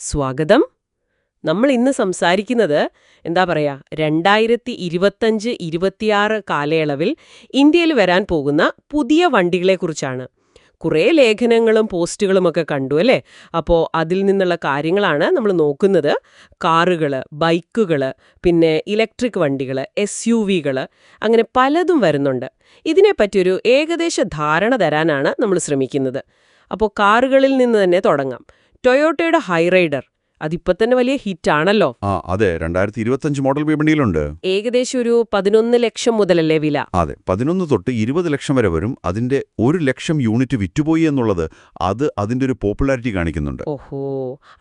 സ്വാഗതം. നമ്മൾ ഇന്ന് സംസാരിക്കുന്നത് 2025-26 കാലയളവിൽ ഇന്ത്യയിൽ വരാൻ പോകുന്ന പുതിയ വണ്ടികളെക്കുറിച്ചാണ്. കുറേ ലേഖനങ്ങളും പോസ്റ്റുകളുമൊക്കെ കണ്ടു അല്ലേ? അപ്പോൾ അതിൽ നിന്നുള്ള കാര്യങ്ങളാണ് നമ്മൾ നോക്കുന്നത്. കാറുകൾ, ബൈക്കുകൾ, പിന്നെ ഇലക്ട്രിക് വണ്ടികൾ, SUVകൾ, അങ്ങനെ പലതും വരുന്നുണ്ട്. ഇതിനെപ്പറ്റിയൊരു ഏകദേശ ധാരണ തരാനാണ് നമ്മൾ ശ്രമിക്കുന്നത്. അപ്പോൾ കാറുകളിൽ നിന്ന് തന്നെ തുടങ്ങാം. ടൊയോട്ടയുടെ ഹൈറൈഡർ അതിപ്പോ തന്നെ വലിയ ഹിറ്റാണല്ലോ. അതെ, 2025 മോഡൽ വിപണിയിലുണ്ട്. ഏകദേശം ഒരു 11 ലക്ഷം മുതലല്ലേ വില? അതെ, 11 തൊട്ട് 20 ലക്ഷം വരെ വരും. അതിന്റെ 1 ലക്ഷം യൂണിറ്റ് വിറ്റുപോയി എന്നുള്ളത് അതിന്റെ ഒരു പോപ്പുലാരിറ്റി കാണിക്കുന്നുണ്ട്. ഓഹോ,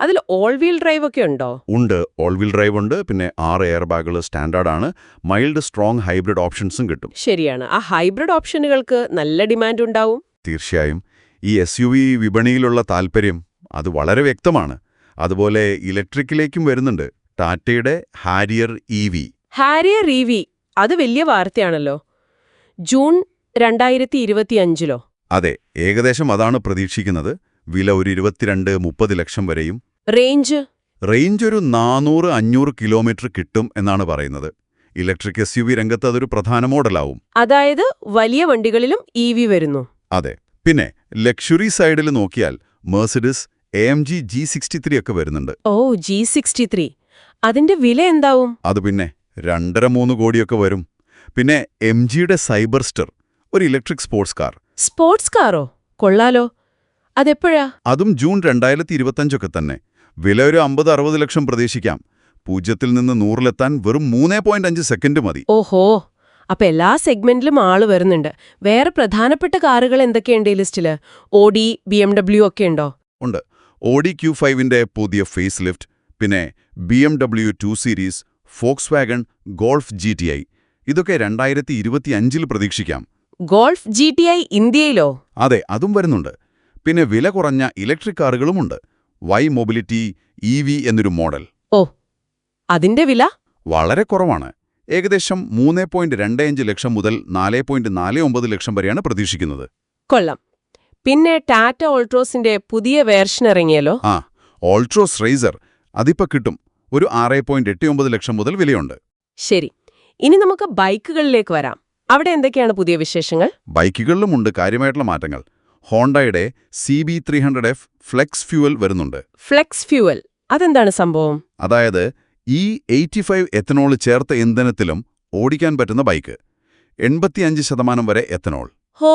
അതിൽ ഓൾ വീൽ ഡ്രൈവ് ഒക്കെ ഉണ്ടോ? ഉണ്ട്, ഓൾ വീൽ ഡ്രൈവ് ഉണ്ട്. പിന്നെ 6 എയർ ബാഗുകൾ സ്റ്റാൻഡേർഡ് ആണ്. മൈൽഡ് സ്ട്രോങ് ഹൈബ്രിഡ് ഓപ്ഷൻസും കിട്ടും. ശരിയാണ്, ആ ഹൈബ്രിഡ് ഓപ്ഷനുകൾക്ക് നല്ല ഡിമാൻഡ് ഉണ്ടാവും. തീർച്ചയായും. ഈ SUV വിപണിയിലുള്ള താൽപ്പര്യം അത് വളരെ വ്യക്തമാണ്. അതുപോലെ ഇലക്ട്രിക്കിലേക്കും വരുന്നുണ്ട്. ടാറ്റയുടെ ഹാരിയർ EV. ഹാരിയർ EV അത് വലിയ വാർത്തയാണല്ലോ. ജൂൺ 2025-ലോ? അതെ, ഏകദേശം അതാണ് പ്രതീക്ഷിക്കുന്നത്. വില ഒരു 22-30 ലക്ഷം വരെയും. റേഞ്ച് ഒരു 400-500 കിലോമീറ്റർ കിട്ടും എന്നാണ് പറയുന്നത്. ഇലക്ട്രിക് SUV രംഗത്ത് അതൊരു പ്രധാന മോഡലാവും. അതായത് വലിയ വണ്ടികളിലും EV വരുന്നു. അതെ. പിന്നെ ലക്ഷറി സൈഡിൽ നോക്കിയാൽ മെർസിഡസ് AMG G63 ഒക്കെ വരുന്നുണ്ട്. ഓ, G63 അതിന്റെ വില എന്താവും? അത് പിന്നെ 2.5-3 കോടിയൊക്കെ വരും. പിന്നെ MGയുടെ സൈബർസ്റ്റർ, ഒരു ഇലക്ട്രിക് സ്പോർട്സ് കാർ. സ്പോർട്സ് കാറോ? കൊള്ളാലോ. അതെപ്പോഴാ? അതും ജൂൺ 2025 തന്നെ. വില ഒരു 50-60 ലക്ഷം പ്രതീക്ഷിക്കാം. 0 നിന്ന് 100-ലെത്താൻ വെറും 3.5 സെക്കൻഡ് മതി. ഓഹോ, അപ്പൊ എല്ലാ സെഗ്മെന്റിലും ആള് വരുന്നുണ്ട്. വേറെ പ്രധാനപ്പെട്ട കാറുകൾ എന്തൊക്കെയുണ്ട് ഈ ലിസ്റ്റില്? ഓഡി, BMW ഒക്കെ ഉണ്ടോ? ഉണ്ട്. ഓഡി Q5ന്റെ പുതിയ ഫേസ് ലിഫ്റ്റ്, പിന്നെ BMW 2 series, Volkswagen golf GTI, ഇതൊക്കെ 2025 പ്രതീക്ഷിക്കാം. Golf GTI ഇന്ത്യയിലോ? അതെ, അതും വരുന്നുണ്ട്. പിന്നെ വില കുറഞ്ഞ ഇലക്ട്രിക് കാറുകളുമുണ്ട്. Y മൊബിലിറ്റി EV എന്നൊരു മോഡൽ. ഓ, അതിന്റെ വില വളരെ കുറവാണ്. ഏകദേശം 3.25 ലക്ഷം മുതൽ 4.49 ലക്ഷം വരെയാണ് പ്രതീക്ഷിക്കുന്നത്. കൊള്ളാം. പിന്നെ ടാറ്റ ഓൾട്രോസിന്റെ പുതിയ വേർഷൻ ഇറങ്ങിയല്ലോ. ഓൾട്രോസ് റേസർ അതിപ്പോ കിട്ടും. ഒരു 6.89 ലക്ഷം മുതൽ വിലയുണ്ട്. ശരി, ഇനി നമുക്ക് ബൈക്കുകളിലേക്ക് വരാം. അവിടെ എന്തൊക്കെയാണ് പുതിയ വിശേഷങ്ങൾ? ബൈക്കുകളിലുമുണ്ട് കാര്യമായിട്ടുള്ള മാറ്റങ്ങൾ. ഹോണ്ടയുടെ CB300F ഫ്ലെക്സ് ഫ്യൂവൽ വരുന്നുണ്ട്. ഫ്ലെക്സ് ഫ്യൂവൽ അതെന്താണ് സംഭവം? അതായത് E85 എത്തനോൾ ചേർത്ത ഇന്ധനത്തിലും ഓടിക്കാൻ പറ്റുന്ന ബൈക്ക്. 85% വരെ എത്തനോൾ. ഹോ,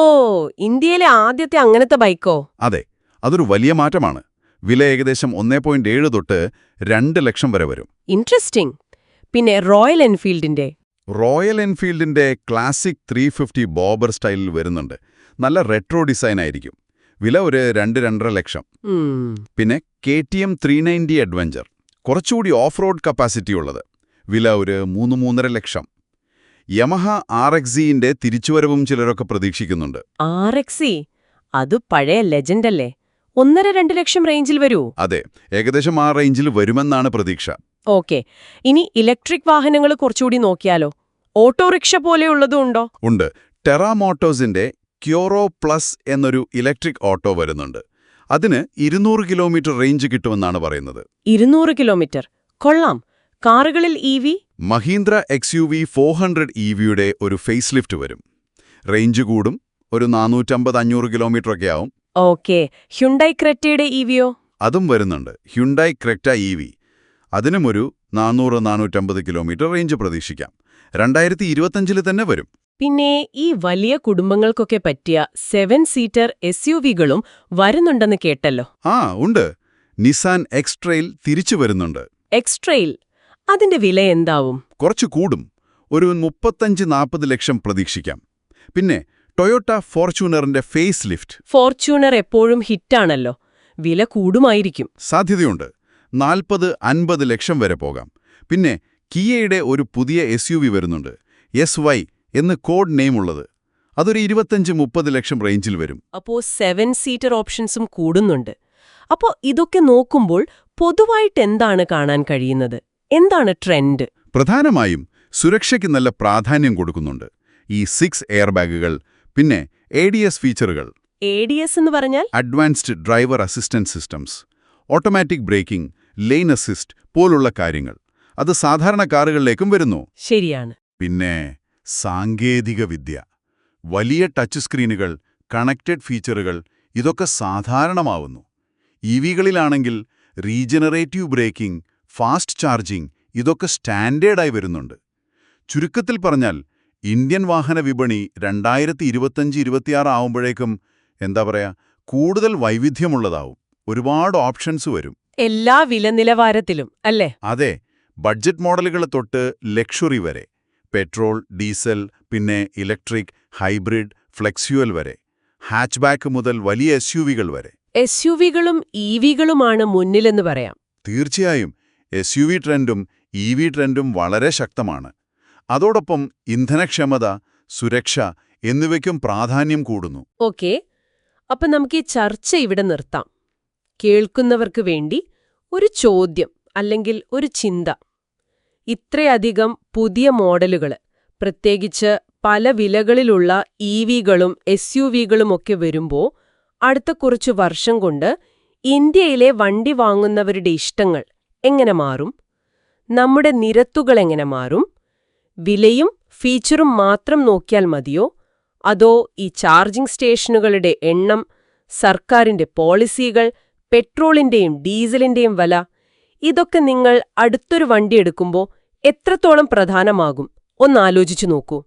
ഇന്ത്യയിലെ ആദ്യത്തെ അങ്ങനത്തെ ബൈക്കോ? അതെ, അതൊരു വലിയ മാറ്റമാണ്. വില ഏകദേശം 1.7 തൊട്ട് 2 ലക്ഷം വരെ വരും. ഇൻട്രസ്റ്റിംഗ്. പിന്നെ റോയൽ എൻഫീൽഡിന്റെ ക്ലാസിക് 350 ബോബർ സ്റ്റൈലിൽ വരുന്നുണ്ട്. നല്ല റെട്രോ ഡിസൈൻ ആയിരിക്കും. വില ഒരു 2-2.5 ലക്ഷം. പിന്നെ KTM 390 അഡ്വഞ്ചർ, കുറച്ചുകൂടി ഓഫ് റോഡ് കപ്പാസിറ്റി ഉള്ളത്. വില ഒരു 3-3.5 ലക്ഷം. യമഹ RXZന്റെ തിരിച്ചുവരവും ചിലരൊക്കെ പ്രതീക്ഷിക്കുന്നുണ്ട്. RXZ അത് പഴയ ലെജൻഡ് അല്ലേ? 1.5-2 ലക്ഷം റേഞ്ചിൽ വരൂ? അതെ, ഏകദേശം ആ റേഞ്ചിൽ വരുമെന്നാണ് പ്രതീക്ഷ. ഓക്കെ, ഇനി ഇലക്ട്രിക് വാഹനങ്ങൾ കുറച്ചുകൂടി നോക്കിയാലോ? ഓട്ടോറിക്ഷ പോലെയുള്ളതും ഉണ്ടോ? ഉണ്ട്. ടെറാ മോട്ടോഴ്സിന്റെ ക്യോറോ പ്ലസ് എന്നൊരു ഇലക്ട്രിക് ഓട്ടോ വരുന്നുണ്ട്. അതിന് 200 കിലോമീറ്റർ റേഞ്ച് കിട്ടുമെന്നാണ് പറയുന്നത്. 200 കിലോമീറ്റർ, കൊള്ളാം. കാറുകളിൽ EV? മഹീന്ദ്ര XUV 400 EVയുടെ ഒരു ഫേസ് ലിഫ്റ്റ് വരും. റേഞ്ച് കൂടും, ഒരു 450-500 കിലോമീറ്റർ ഒക്കെ ആവും. ഓക്കെ, ഹ്യുണ്ടായി ക്രെറ്റയുടെ EVയോ? അതും വരുന്നുണ്ട്. ഹ്യുണ്ടായി ക്രെറ്റ EV, അതിനും ഒരു 400-450 കിലോമീറ്റർ റേഞ്ച് പ്രതീക്ഷിക്കാം. 2025 തന്നെ വരും. പിന്നെ ഈ വലിയ കുടുംബങ്ങൾക്കൊക്കെ പറ്റിയ 7 സീറ്റർ SUVകളും വരുന്നുണ്ടെന്ന് കേട്ടല്ലോ. ഉണ്ട്. നിസാൻ X-Trail തിരിച്ചു വരുന്നുണ്ട്. X-Trail അതിന്റെ വില എന്താവും? കുറച്ചു കൂടും, ഒരു 35-40 ലക്ഷം പ്രതീക്ഷിക്കാം. പിന്നെ ടൊയോട്ട ഫോർച്യൂണറിന്റെ ഫേസ് ലിഫ്റ്റ്. ഫോർച്യൂണർ എപ്പോഴും ഹിറ്റാണല്ലോ, വില കൂടുമായിരിക്കും. സാധ്യതയുണ്ട്, 40-50 ലക്ഷം വരെ പോകാം. പിന്നെ കിയയുടെ ഒരു പുതിയ SUV വരുന്നുണ്ട്, SY എന്ന് കോഡ് നെയിം ഉള്ളത്. അതൊരു 25-30 ലക്ഷം റേഞ്ചിൽ വരും. അപ്പോ 7 സീറ്റർ ഓപ്ഷൻസും കൂടുന്നുണ്ട്. അപ്പോ ഇതൊക്കെ നോക്കുമ്പോൾ പൊതുവായിട്ട് എന്താണ് കാണാൻ കഴിയുന്നത്? എന്താണ് ട്രെൻഡ്? പ്രധാനമായും സുരക്ഷയ്ക്ക് നല്ല പ്രാധാന്യം കൊടുക്കുന്നുണ്ട്. ഈ 6 എയർ ബാഗുകൾ, പിന്നെ ADS ഫീച്ചറുകൾ. ADS എന്ന് പറഞ്ഞാൽ advanced driver assistance systems, automatic braking, lane assist പോലുള്ള കാര്യങ്ങൾ അത് സാധാരണ കാറുകളിലേക്കും വരുന്നു. ശരിയാണ്. പിന്നെ സാങ്കേതികവിദ്യ, വലിയ ടച്ച് സ്ക്രീനുകൾ, കണക്റ്റഡ് ഫീച്ചറുകൾ ഇതൊക്കെ സാധാരണമാവുന്നു. ഇവികളിലാണെങ്കിൽ റീജനറേറ്റീവ് ബ്രേക്കിംഗ്, ഫാസ്റ്റ് ചാർജിംഗ് ഇതൊക്കെ സ്റ്റാൻഡേർഡായി വരുന്നുണ്ട്. ചുരുക്കത്തിൽ പറഞ്ഞാൽ ഇന്ത്യൻ വാഹന വിപണി 2025-26 ആവുമ്പോഴേക്കും എന്താ പറയാ, കൂടുതൽ വൈവിധ്യമുള്ളതാവും. ഒരുപാട് ഓപ്ഷൻസ് വരും. എല്ലാ വില നിലവാരത്തിലും അല്ലേ? അതെ, ബഡ്ജറ്റ് മോഡലുകൾ തൊട്ട് ലക്ഷറി വരെ, പെട്രോൾ, ഡീസൽ, പിന്നെ ഇലക്ട്രിക്, ഹൈബ്രിഡ്, ഫ്ലെക്സ്യൂവൽ വരെ, ഹാച്ച്ബാക്ക് മുതൽ വലിയ SUVകൾ വരെ. SUVകളും EVകളുമാണ് മുന്നിലെന്ന് പറയാം. തീർച്ചയായും SUV ട്രെൻഡും EV ട്രെൻഡും വളരെ ശക്തമാണ്. അതോടൊപ്പം ഇന്ധനക്ഷമത, സുരക്ഷ എന്നിവയ്ക്കും പ്രാധാന്യം കൂടുന്നു. ഓക്കെ, അപ്പൊ നമുക്ക് ഈ ചർച്ച ഇവിടെ നിർത്താം. കേൾക്കുന്നവർക്ക് വേണ്ടി ഒരു ചോദ്യം അല്ലെങ്കിൽ ഒരു ചിന്ത. ഇത്രയധികം പുതിയ മോഡലുകൾ, പ്രത്യേകിച്ച് പല വിലകളിലുള്ള EVകളും SUVകളും ഒക്കെ വരുമ്പോൾ അടുത്ത കുറച്ചു വർഷം കൊണ്ട് ഇന്ത്യയിലെ വണ്ടി വാങ്ങുന്നവരുടെ ഇഷ്ടങ്ങൾ എങ്ങനെ മാറും? നമ്മുടെ നിരത്തുകൾ എങ്ങനെ മാറും? വിലയും ഫീച്ചറും മാത്രം നോക്കിയാൽ മതിയോ? അതോ ഈ ചാർജിംഗ് സ്റ്റേഷനുകളുടെ എണ്ണം, സർക്കാരിന്റെ പോളിസികൾ, പെട്രോളിന്റെയും ഡീസലിന്റെയും വില, ഇതൊക്കെ നിങ്ങൾ അടുത്തൊരു വണ്ടി എടുക്കുമ്പോൾ എത്രത്തോളം പ്രധാനമാകും? ഒന്നാലോചിച്ചു നോക്കൂ.